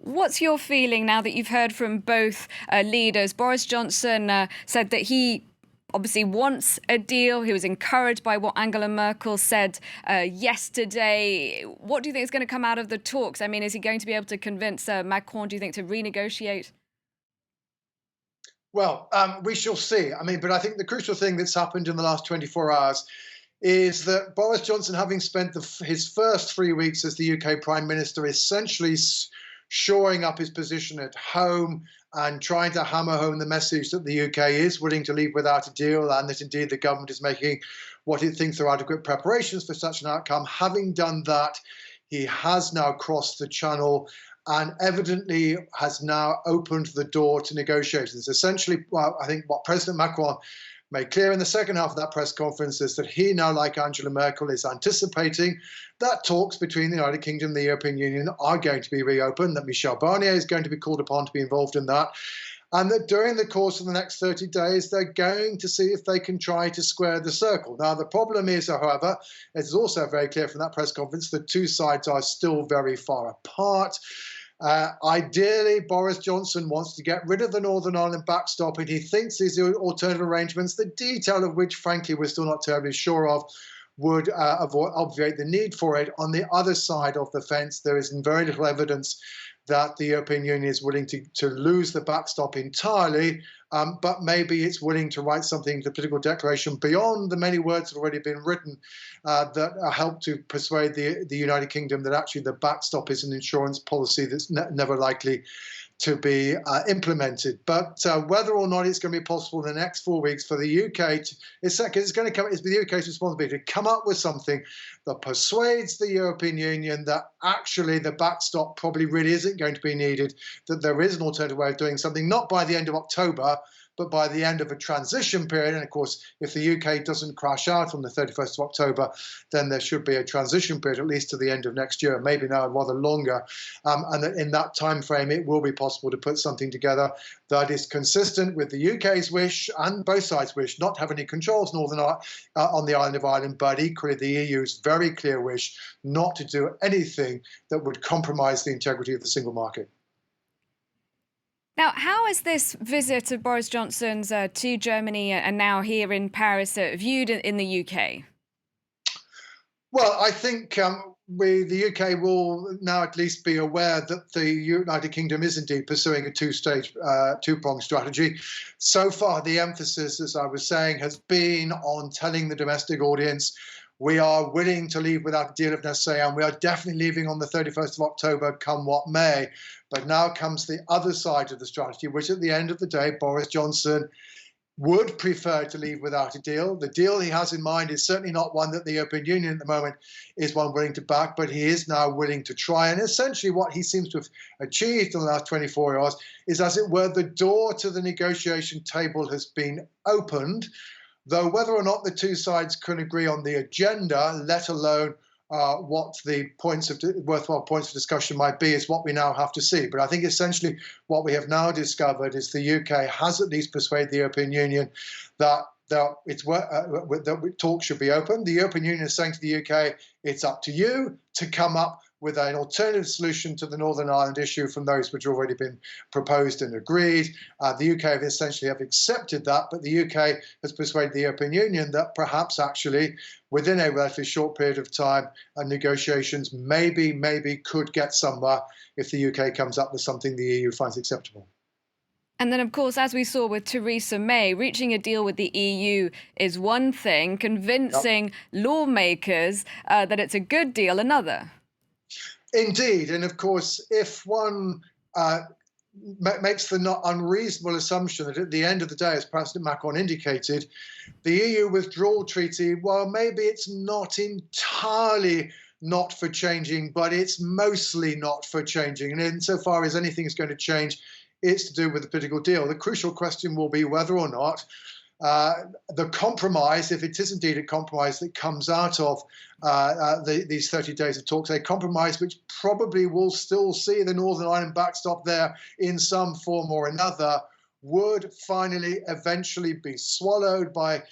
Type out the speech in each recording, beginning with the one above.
What's your feeling now that you've heard from both leaders? Boris Johnson said that he obviously wants a deal. He was encouraged by what Angela Merkel said yesterday. What do you think is going to come out of the talks? I mean, is he going to be able to convince Macron, do you think, to renegotiate? Well, we shall see. I mean, but I think the crucial thing that's happened in the last 24 hours is that Boris Johnson, having spent his first 3 weeks as the UK Prime Minister, essentially shoring up his position at home and trying to hammer home the message that the UK is willing to leave without a deal, and that indeed the government is making what it thinks are adequate preparations for such an outcome. Having done that, he has now crossed the channel and evidently has now opened the door to negotiations. Essentially, well, I think what President Macron made clear in the second half of that press conference is that he now, like Angela Merkel, is anticipating that talks between the United Kingdom and the European Union are going to be reopened, that Michel Barnier is going to be called upon to be involved in that, and that during the course of the next 30 days, they're going to see if they can try to square the circle. Now, the problem is, however, it's also very clear from that press conference that two sides are still very far apart. Ideally, Boris Johnson wants to get rid of the Northern Ireland backstop, and he thinks these alternative arrangements, the detail of which, frankly, we're still not terribly sure of, would obviate the need for it. On the other side of the fence, there is very little evidence that the European Union is willing to lose the backstop entirely, but maybe it's willing to write something, the political declaration, beyond the many words that have already been written that help to persuade the United Kingdom that actually the backstop is an insurance policy that's never likely to be implemented. But whether or not it's going to be possible in the next 4 weeks for the UK, it's the UK's responsibility to come up with something that persuades the European Union that actually the backstop probably really isn't going to be needed, that there is an alternative way of doing something, not by the end of October, but by the end of a transition period. And of course, if the UK doesn't crash out on the 31st of October, then there should be a transition period, at least to the end of next year, maybe now rather longer. And that in that time frame, it will be possible to put something together that is consistent with the UK's wish and both sides' wish not to have any controls on the island of Ireland, but equally the EU's very clear wish not to do anything that would compromise the integrity of the single market. Now, how is this visit of Boris Johnson's to Germany and now here in Paris viewed in the UK? Well, I think the UK will now at least be aware that the United Kingdom is indeed pursuing a two-pronged strategy. So far, the emphasis, as I was saying, has been on telling the domestic audience we are willing to leave without a deal if necessary, and we are definitely leaving on the 31st of October, come what may. But now comes the other side of the strategy, which at the end of the day, Boris Johnson would prefer to leave without a deal. The deal he has in mind is certainly not one that the European Union at the moment is one willing to back, but he is now willing to try. And essentially what he seems to have achieved in the last 24 hours is, as it were, the door to the negotiation table has been opened, though whether or not the two sides can agree on the agenda, let alone what the worthwhile points of discussion might be, is what we now have to see. But I think essentially what we have now discovered is the UK has at least persuaded the European Union that talks should be open. The European Union is saying to the UK, it's up to you to come up with an alternative solution to the Northern Ireland issue from those which have already been proposed and agreed. The UK have essentially accepted that, but the UK has persuaded the European Union that perhaps actually within a relatively short period of time, negotiations maybe could get somewhere if the UK comes up with something the EU finds acceptable. And then, of course, as we saw with Theresa May, reaching a deal with the EU is one thing, convincing lawmakers that it's a good deal another. Indeed. And of course, if one makes the not unreasonable assumption that at the end of the day, as President Macron indicated, the EU withdrawal treaty, well, maybe it's not entirely not for changing, but it's mostly not for changing. And insofar as anything is going to change, it's to do with the political deal. The crucial question will be whether or not the compromise, if it is indeed a compromise that comes out of these 30 days of talks, a compromise which probably will still see the Northern Ireland backstop there in some form or another, would finally eventually be swallowed by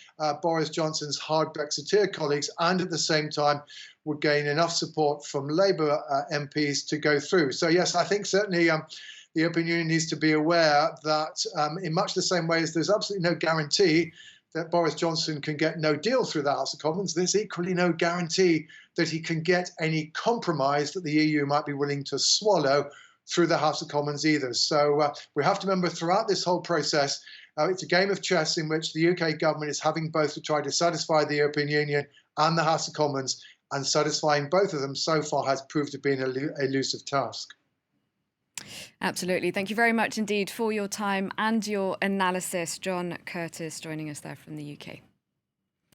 Boris Johnson's hard Brexiteer colleagues, and at the same time would gain enough support from Labour MPs to go through. So yes, I think certainly the European Union needs to be aware that in much the same way as there's absolutely no guarantee that Boris Johnson can get no deal through the House of Commons, there's equally no guarantee that he can get any compromise that the EU might be willing to swallow through the House of Commons either. So we have to remember throughout this whole process, it's a game of chess in which the UK government is having both to try to satisfy the European Union and the House of Commons, and satisfying both of them so far has proved to be an elusive task. Absolutely. Thank you very much indeed for your time and your analysis. John Curtice joining us there from the UK.